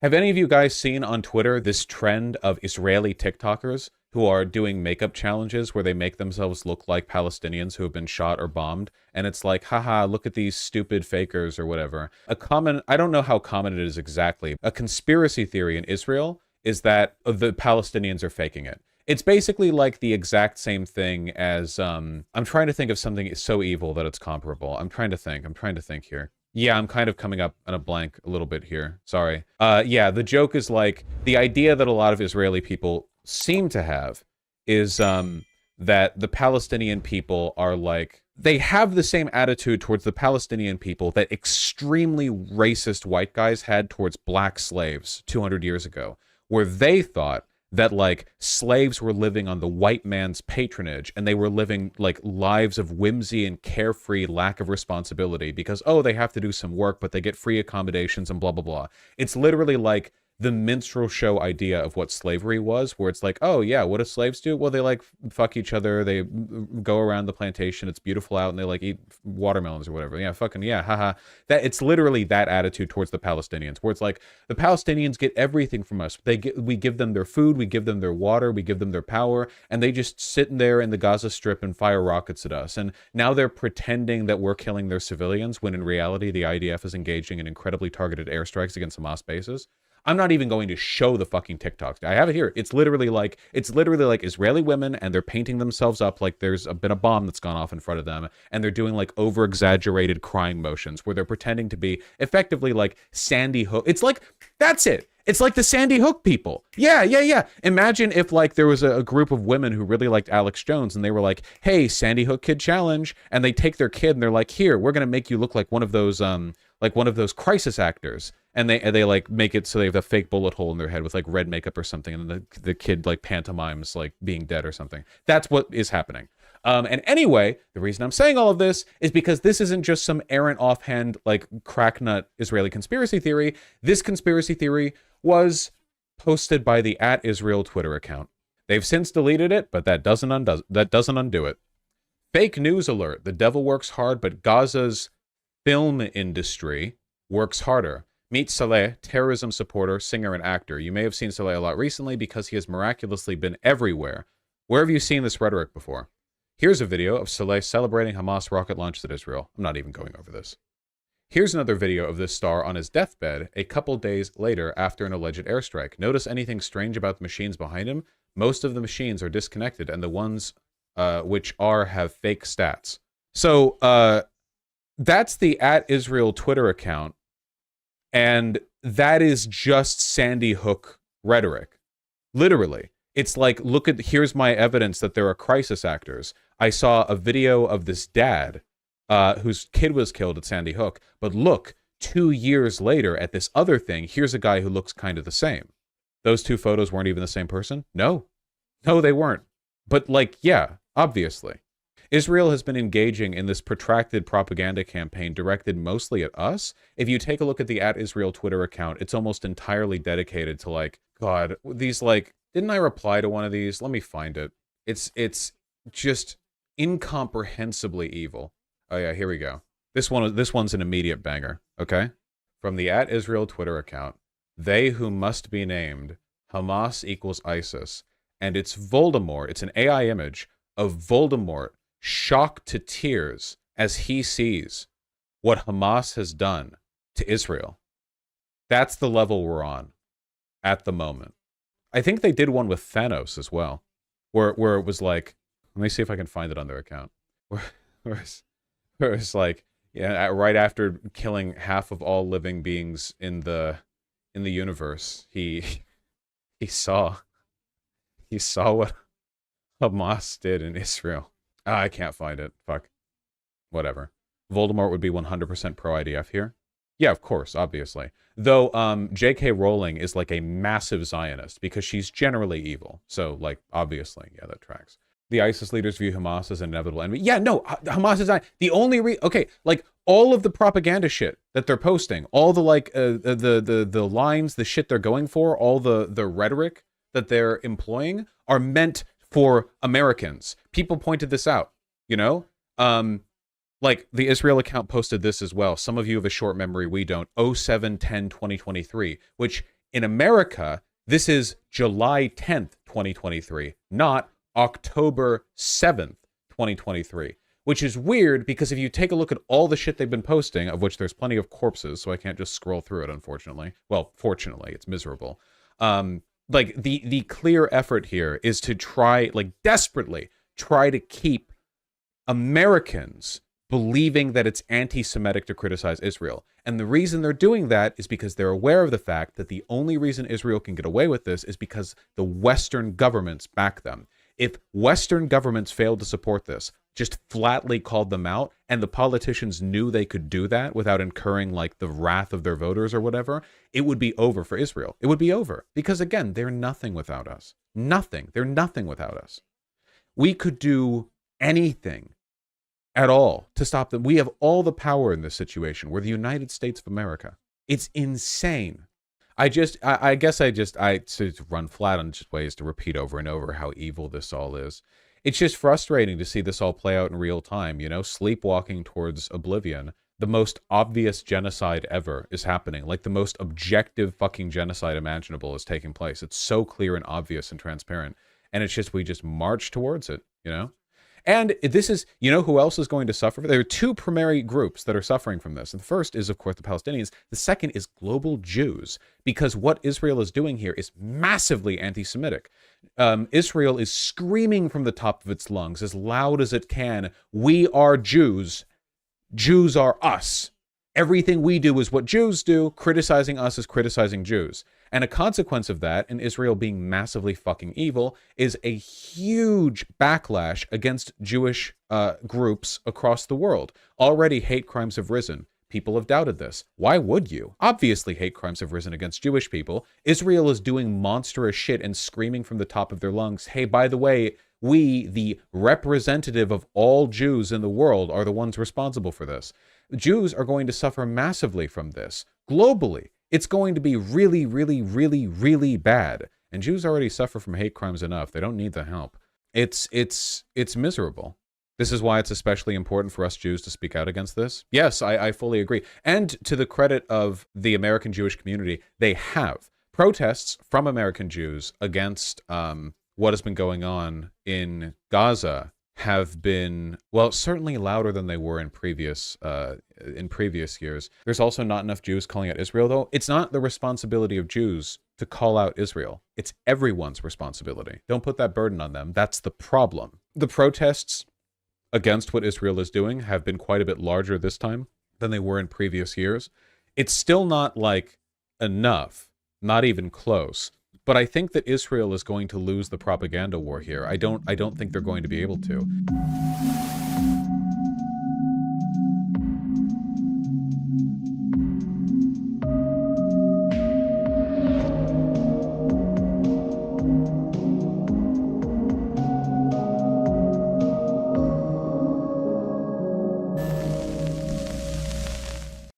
Have any of you guys seen on Twitter this trend of Israeli TikTokers who are doing makeup challenges where they make themselves look like Palestinians who have been shot or bombed? And it's like, haha, look at these stupid fakers or whatever. I don't know how common it is exactly. A conspiracy theory in Israel is that the Palestinians are faking it. It's basically like the exact same thing as, I'm trying to think of something so evil that it's comparable. I'm trying to think here. Yeah, I'm kind of coming up on a blank a little bit here. Sorry. Yeah, the joke is like, the idea that a lot of Israeli people seem to have is that the Palestinian people are like, they have the same attitude towards the Palestinian people that extremely racist white guys had towards black slaves 200 years ago, where they thought that like slaves were living on the white man's patronage and they were living like lives of whimsy and carefree lack of responsibility because, oh, they have to do some work, but they get free accommodations and blah, blah, blah. It's literally like the minstrel show idea of what slavery was, where it's like, oh yeah, what do slaves do? Well, they like fuck each other, they go around the plantation, it's beautiful out, and they like eat watermelons or whatever. Yeah, fucking yeah, haha. That it's literally that attitude towards the Palestinians, where it's like the Palestinians get everything from us. We give them their food, we give them their water, we give them their power, and they just sit there in the Gaza Strip and fire rockets at us. And now they're pretending that we're killing their civilians, when in reality the IDF is engaging in incredibly targeted airstrikes against Hamas bases. I'm not even going to show the fucking TikToks. I have it here. It's literally like Israeli women, and they're painting themselves up like there's been a bomb that's gone off in front of them, and they're doing like over exaggerated crying motions where they're pretending to be effectively like Sandy Hook. It's like, that's it. It's like the Sandy Hook people. Yeah, yeah, yeah. Imagine if like there was a group of women who really liked Alex Jones, and they were like, hey, Sandy Hook kid challenge, and they take their kid and they're like, here, we're gonna make you look like one of those crisis actors. And they like make it so they have a fake bullet hole in their head with like red makeup or something, and the kid like pantomimes like being dead or something. That's what is happening. And anyway, the reason I'm saying all of this is because this isn't just some errant offhand like cracknut Israeli conspiracy theory. This conspiracy theory was posted by the @Israel Twitter account. They've since deleted it, but that doesn't undo it. Fake news alert. The devil works hard, but Gaza's film industry works harder. Meet Saleh, terrorism supporter, singer, and actor. You may have seen Saleh a lot recently because he has miraculously been everywhere. Where have you seen this rhetoric before? Here's a video of Saleh celebrating Hamas rocket launches at Israel. I'm not even going over this. Here's another video of this star on his deathbed a couple days later after an alleged airstrike. Notice anything strange about the machines behind him? Most of the machines are disconnected, and the ones which are have fake stats. So that's the @Israel Twitter account. And that is just Sandy Hook rhetoric. Literally. It's like, here's my evidence that there are crisis actors. I saw a video of this dad whose kid was killed at Sandy Hook. But look, 2 years later at this other thing, here's a guy who looks kind of the same. Those two photos weren't even the same person? No. No, they weren't. But like, yeah, obviously. Israel has been engaging in this protracted propaganda campaign directed mostly at us. If you take a look at the @Israel Twitter account, it's almost entirely dedicated to like, God, these like, didn't I reply to one of these? Let me find it. It's just incomprehensibly evil. Oh yeah, here we go. This one's an immediate banger, okay? From the @Israel Twitter account, they who must be named, Hamas equals ISIS. And it's Voldemort, it's an AI image of Voldemort shocked to tears as he sees what Hamas has done to Israel. That's the level we're on at the moment. I think they did one with Thanos as well, where it was like, let me see if I can find it on their account, where it's like, yeah, right after killing half of all living beings in the universe, he saw what Hamas did in Israel. I can't find it. Fuck. Whatever. Voldemort would be 100% pro-IDF here. Yeah, of course, obviously. Though J.K. Rowling is like a massive Zionist because she's generally evil. So, like, obviously, yeah, that tracks. The ISIS leaders view Hamas as an inevitable enemy. Yeah, no, Hamas is not. The only okay, like, all of the propaganda shit that they're posting, all the, like, the lines, the shit they're going for, all the rhetoric that they're employing are meant for Americans. People pointed this out, you know? Like, the Israel account posted this as well. Some of you have a short memory, we don't. 07-10-2023, which In America, this is July 10th, 2023, not October 7th, 2023, which is weird because if you take a look at all the shit they've been posting, of which there's plenty of corpses, so I can't just scroll through it, unfortunately. Well, fortunately, it's miserable. Like, the clear effort here is to try, like, desperately try to keep Americans believing that it's anti-Semitic to criticize Israel. And the reason they're doing that is because they're aware of the fact that the only reason Israel can get away with this is because the Western governments back them. If Western governments failed to support this, just flatly called them out, and the politicians knew they could do that without incurring, like, the wrath of their voters or whatever, it would be over for Israel. It would be over. Because, again, they're nothing without us. Nothing. They're nothing without us. We could do anything at all to stop them. We have all the power in this situation. We're the United States of America. It's insane. I guess to run flat on just ways to repeat over and over how evil this all is. It's just frustrating to see this all play out in real time, you know, sleepwalking towards oblivion. The most obvious genocide ever is happening. Like, the most objective fucking genocide imaginable is taking place. It's so clear and obvious and transparent. And it's just, we just march towards it, you know? And this is, you know who else is going to suffer? There are two primary groups that are suffering from this. And the first is, of course, the Palestinians. The second is global Jews, because what Israel is doing here is massively anti-Semitic. Israel is screaming from the top of its lungs, as loud as it can, "We are Jews. Jews are us. Everything we do is what Jews do. Criticizing us is criticizing Jews." And a consequence of that, and Israel being massively fucking evil, is a huge backlash against Jewish groups across the world. Already hate crimes have risen. People have doubted this. Why would you? Obviously hate crimes have risen against Jewish people. Israel is doing monstrous shit and screaming from the top of their lungs, "Hey, by the way, we, the representative of all Jews in the world, are the ones responsible for this." Jews are going to suffer massively from this, globally. It's going to be really, really, really, really bad. And Jews already suffer from hate crimes enough. They don't need the help. It's miserable. This is why it's especially important for us Jews to speak out against this. Yes, I fully agree. And to the credit of the American Jewish community, they have. Protests from American Jews against what has been going on in Gaza have been, well, certainly louder than they were in previous years. There's also not enough Jews calling out Israel, though. It's not the responsibility of Jews to call out Israel. It's everyone's responsibility. Don't put that burden on them. That's the problem. The protests against what Israel is doing have been quite a bit larger this time than they were in previous years. It's still not, like, enough, not even close. But I think that Israel is going to lose the propaganda war here. I don't think they're going to be able to.